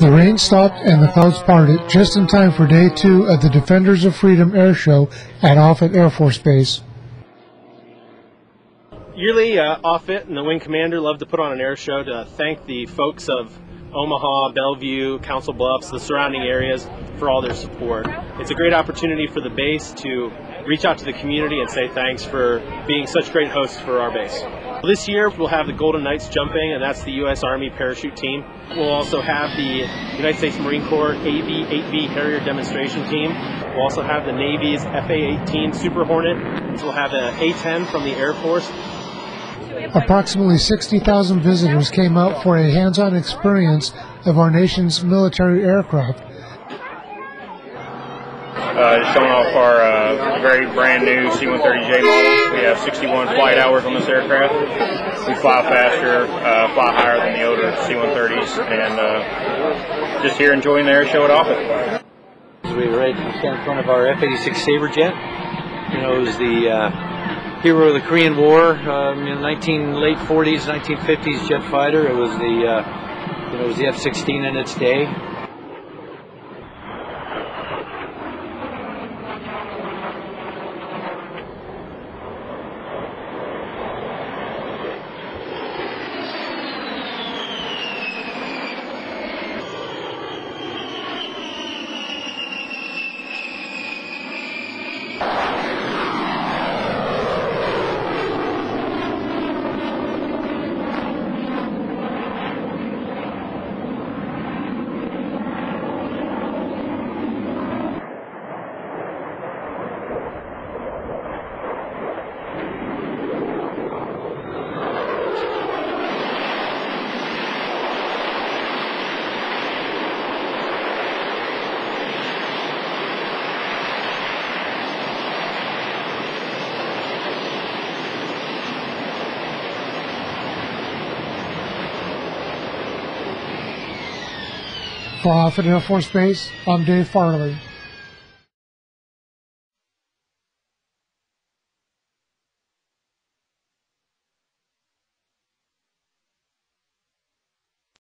The rain stopped and the clouds parted just in time for Day 2 of the Defenders of Freedom Air Show at Offutt Air Force Base. Yearly, Offutt and the Wing Commander love to put on an air show to thank the folks of Omaha, Bellevue, Council Bluffs, the surrounding areas for all their support. It's a great opportunity for the base to reach out to the community and say thanks for being such great hosts for our base. This year we'll have the Golden Knights jumping, and that's the U.S. Army parachute team. We'll also have the United States Marine Corps AV-8V Harrier demonstration team. We'll also have the Navy's FA-18 Super Hornet. So we'll have an A-10 from the Air Force. Approximately 60,000 visitors came out for a hands-on experience of our nation's military aircraft. Showing off our very brand new C-130J model. We have 61 flight hours on this aircraft. We fly faster, fly higher than the older C-130s, and just here enjoying the air show at Offutt. We were right in front of our F-86 Sabre jet. You know, it was the hero of the Korean War, in late 40s, 1950s jet fighter. It was the F-16 in its day. For Offutt Air Force Base, I'm Dave Farley.